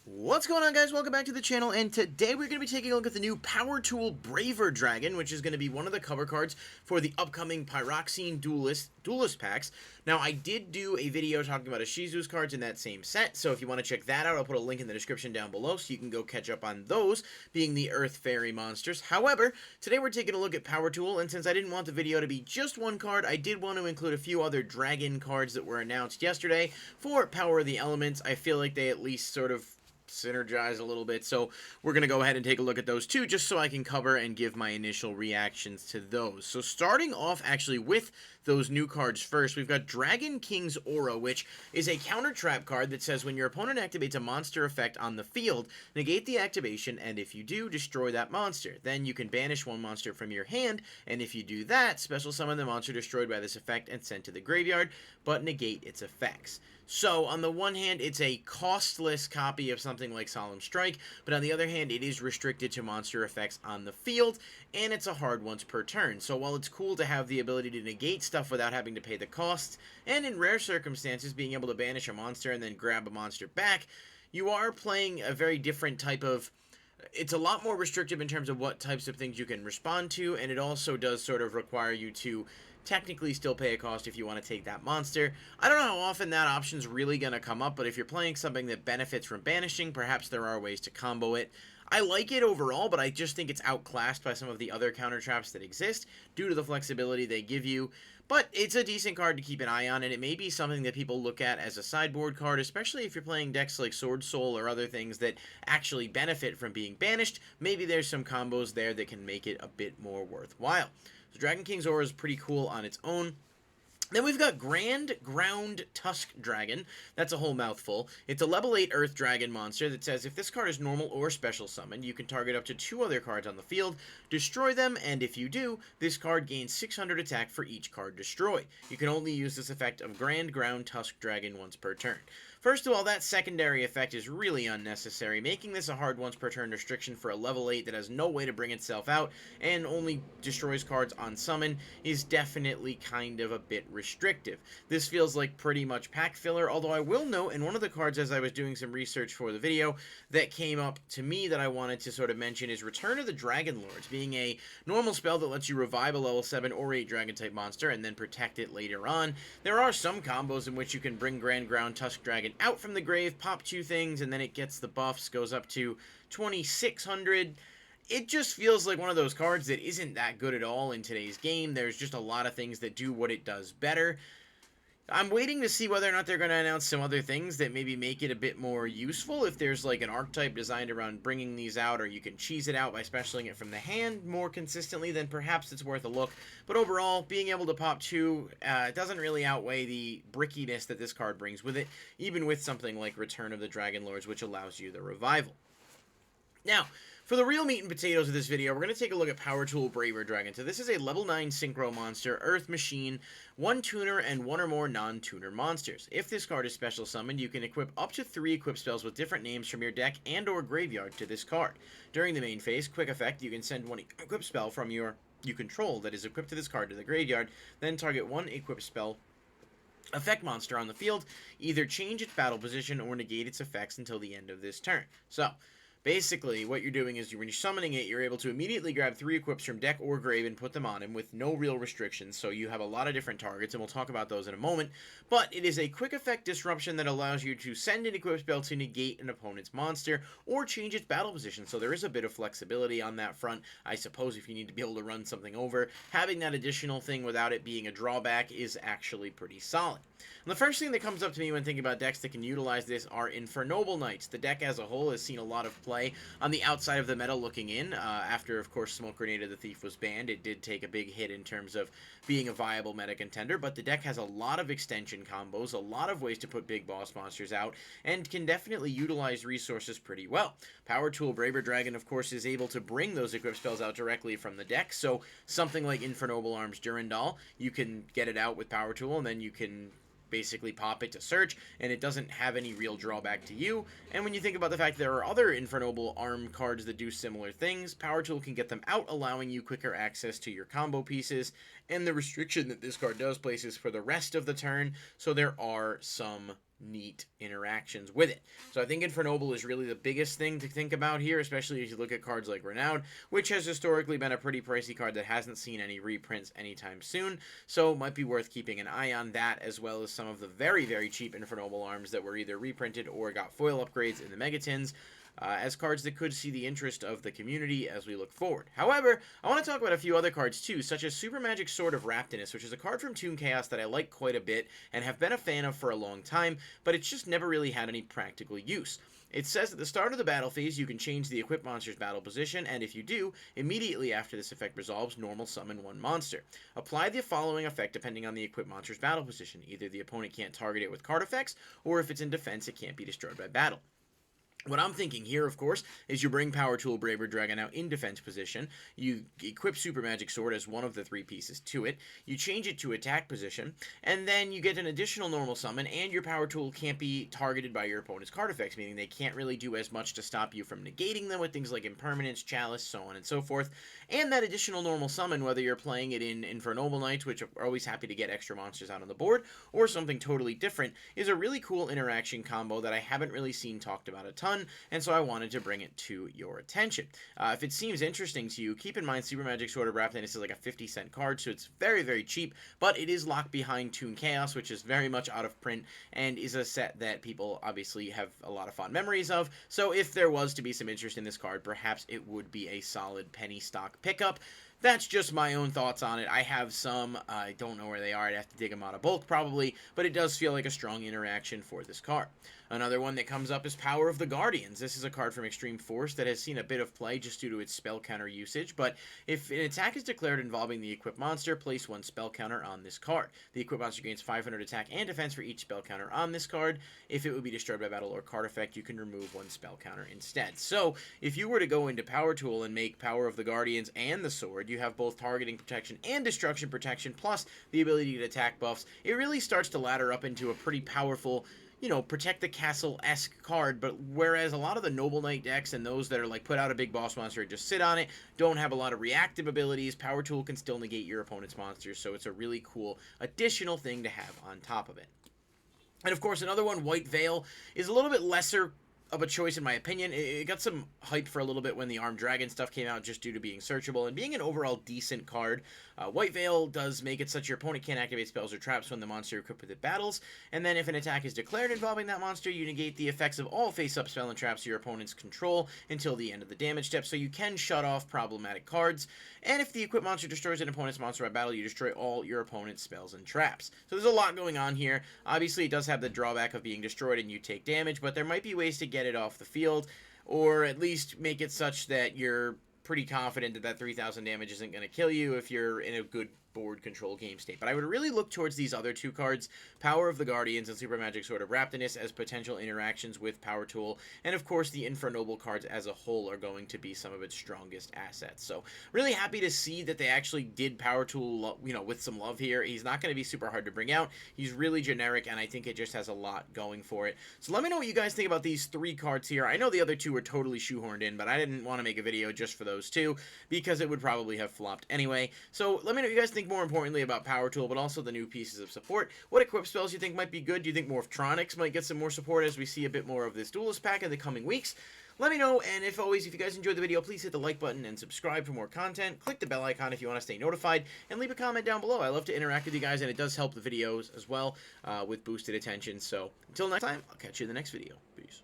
What's going on, guys? Welcome back to the channel, and today we're going to be taking a look at the new Power Tool Braver Dragon, which is going to be one of the cover cards for the upcoming Pyroxene Duelist packs. Now, I did do a video talking about Ishizu's cards in that same set, so if you want to check that out, I'll put a link in the description down below so you can go catch up on those, being the Earth Fairy monsters. However, today we're taking a look at Power Tool, and since I didn't want the video to be just one card, I did want to include a few other Dragon cards that were announced yesterday for Power of the Elements. I feel like they at least sort of synergize a little bit, so we're going to go ahead and take a look at those too, just so I can cover and give my initial reactions to those. So starting off actually with those new cards first, we've got Dragon King's Aura, which is a counter trap card that says when your opponent activates a monster effect on the field, negate the activation, and if you do, destroy that monster. Then you can banish one monster from your hand, and if you do that, special summon the monster destroyed by this effect and sent to the graveyard, but negate its effects. So, on the one hand, it's a costless copy of something like Solemn Strike, but on the other hand, it is restricted to monster effects on the field, and it's a hard once per turn. So while it's cool to have the ability to negate stuff without having to pay the costs, and in rare circumstances, being able to banish a monster and then grab a monster back, you are playing a very different type of... It's a lot more restrictive in terms of what types of things you can respond to, and it also does sort of require you to technically still pay a cost if you want to take that monster. I don't know how often that option's really going to come up, but if you're playing something that benefits from banishing, perhaps there are ways to combo it. I like it overall, but I just think it's outclassed by some of the other counter traps that exist due to the flexibility they give you. But it's a decent card to keep an eye on, and it may be something that people look at as a sideboard card, especially if you're playing decks like Sword Soul or other things that actually benefit from being banished. Maybe there's some combos there that can make it a bit more worthwhile. So Dragon King's Aura is pretty cool on its own. Then we've got Grand Ground Tusk Dragon. That's a whole mouthful. It's a level 8 Earth Dragon monster that says if this card is normal or special summoned, you can target up to 2 other cards on the field, destroy them, and if you do, this card gains 600 attack for each card destroyed. You can only use this effect of Grand Ground Tusk Dragon once per turn. First of all, that secondary effect is really unnecessary, making this a hard once per turn restriction for a level 8 that has no way to bring itself out and only destroys cards on summon is definitely kind of a bit restrictive. This feels like pretty much pack filler, although I will note in one of the cards as I was doing some research for the video that came up to me that I wanted to sort of mention is Return of the Dragon Lords, being a normal spell that lets you revive a level 7 or 8 dragon type monster and then protect it later on. There are some combos in which you can bring Grand Ground Tusk Dragon out from the grave, pop 2 things, and then it gets the buffs, goes up to 2600. It just feels like one of those cards that isn't that good at all in today's game. There's just a lot of things that do what it does better. I'm waiting to see whether or not they're going to announce some other things that maybe make it a bit more useful. If there's like an archetype designed around bringing these out, or you can cheese it out by specialing it from the hand more consistently, then perhaps it's worth a look. But overall, being able to pop 2 doesn't really outweigh the brickiness that this card brings with it, even with something like Return of the Dragon Lords, which allows you the revival. Now, for the real meat and potatoes of this video, we're going to take a look at Power Tool Braver Dragon. So this is a level 9 Synchro monster, Earth Machine, 1 tuner and 1 or more non-tuner monsters. If this card is special summoned, you can equip up to 3 equip spells with different names from your deck and or graveyard to this card. During the main phase, quick effect, you can send 1 equip spell from you control that is equipped to this card to the graveyard, then target 1 equip spell effect monster on the field, either change its battle position or negate its effects until the end of this turn. So, basically, what you're doing is when you're summoning it, you're able to immediately grab 3 equips from deck or grave and put them on him with no real restrictions, so you have a lot of different targets, and we'll talk about those in a moment. But it is a quick effect disruption that allows you to send an equip spell to negate an opponent's monster or change its battle position, so there is a bit of flexibility on that front. I suppose if you need to be able to run something over, having that additional thing without it being a drawback is actually pretty solid. And the first thing that comes up to me when thinking about decks that can utilize this are Infernoble Knights. The deck as a whole has seen a lot of play on the outside of the meta looking in. After, of course, Smoke Grenade of the Thief was banned, it did take a big hit in terms of being a viable meta contender, but the deck has a lot of extension combos, a lot of ways to put big boss monsters out, and can definitely utilize resources pretty well. Power Tool Braver Dragon, of course, is able to bring those equip spells out directly from the deck, so something like Infernoble Arms Durandal, you can get it out with Power Tool, and then you can basically pop it to search, and it doesn't have any real drawback to you. And when you think about the fact there are other Infernoble Arm cards that do similar things, Power Tool can get them out, allowing you quicker access to your combo pieces, and the restriction that this card does place is for the rest of the turn, so there are some neat interactions with it. So I think Infernoble is really the biggest thing to think about here, especially as you look at cards like Renown, which has historically been a pretty pricey card that hasn't seen any reprints anytime soon, so it might be worth keeping an eye on that, as well as some of the very, very cheap Infernoble arms that were either reprinted or got foil upgrades in the Megatins, as cards that could see the interest of the community as we look forward. However, I want to talk about a few other cards too, such as Super Magic Sword of Raptinus, which is a card from Toon Chaos that I like quite a bit and have been a fan of for a long time, but it's just never really had any practical use. It says at the start of the battle phase, you can change the equipped monster's battle position, and if you do, immediately after this effect resolves, normal summon one monster. Apply the following effect depending on the equipped monster's battle position. Either the opponent can't target it with card effects, or if it's in defense, it can't be destroyed by battle. What I'm thinking here, of course, is you bring Power Tool Braver Dragon out in defense position, you equip Super Magic Sword as one of the 3 pieces to it, you change it to attack position, and then you get an additional normal summon, and your Power Tool can't be targeted by your opponent's card effects, meaning they can't really do as much to stop you from negating them with things like Impermanence, Chalice, so on and so forth. And that additional normal summon, whether you're playing it in Infernoble Knights, which are always happy to get extra monsters out on the board, or something totally different, is a really cool interaction combo that I haven't really seen talked about a ton, and so I wanted to bring it to your attention. If it seems interesting to you, keep in mind Super Magic Sword of Raptinus is like a 50-cent card, so it's very, very cheap, but it is locked behind Toon Chaos, which is very much out of print, and is a set that people obviously have a lot of fond memories of, so if there was to be some interest in this card, perhaps it would be a solid penny stock pickup. That's just my own thoughts on it. I have some, I don't know where they are, I'd have to dig them out of bulk probably, but it does feel like a strong interaction for this card. Another one that comes up is Power of the Guardians. This is a card from Extreme Force that has seen a bit of play just due to its spell counter usage, but if an attack is declared involving the equipped monster, place 1 spell counter on this card. The equipped monster gains 500 attack and defense for each spell counter on this card. If it would be destroyed by battle or card effect, you can remove 1 spell counter instead. So, if you were to go into Power Tool and make Power of the Guardians and the Sword, you have both targeting protection and destruction protection, plus the ability to get attack buffs. It really starts to ladder up into a pretty powerful, you know, protect the castle-esque card, but whereas a lot of the Noble Knight decks and those that are like put out a big boss monster and just sit on it don't have a lot of reactive abilities, Power Tool can still negate your opponent's monsters, so it's a really cool additional thing to have on top of it. And of course, another one, White Veil, is a little bit lesser of a choice in my opinion. It got some hype for a little bit when the Armed Dragon stuff came out just due to being searchable and being an overall decent card. White Veil does make it such your opponent can't activate spells or traps when the monster equipped with it battles, and then if an attack is declared involving that monster, you negate the effects of all face-up spell and traps your opponents control until the end of the damage step, so you can shut off problematic cards, and if the equipped monster destroys an opponent's monster by battle, you destroy all your opponent's spells and traps. So there's a lot going on here. Obviously, it does have the drawback of being destroyed and you take damage, but there might be ways to get it off the field, or at least make it such that you're pretty confident that 3,000 damage isn't going to kill you if you're in a good board control game state. But I would really look towards these other 2 cards, Power of the Guardians and Super Magic Sword of Raptinus, as potential interactions with Power Tool, and of course the Infernoble cards as a whole are going to be some of its strongest assets. So really happy to see that they actually did Power Tool, you know, with some love here. He's not going to be super hard to bring out. He's really generic, and I think it just has a lot going for it. So let me know what you guys think about these 3 cards here. I know the other 2 were totally shoehorned in, but I didn't want to make a video just for those 2 because it would probably have flopped anyway. So let me know what you guys think more importantly about Power Tool, but also the new pieces of support. What equip spells you think might be good? Do you think Morphtronics might get some more support as we see a bit more of this Duelist pack in the coming weeks? Let me know, and if always, if you guys enjoyed the video, please hit the like button and subscribe for more content. Click the bell icon if you want to stay notified, and leave a comment down below. I love to interact with you guys, and it does help the videos as well with boosted attention. So until next time, I'll catch you in the next video. Peace.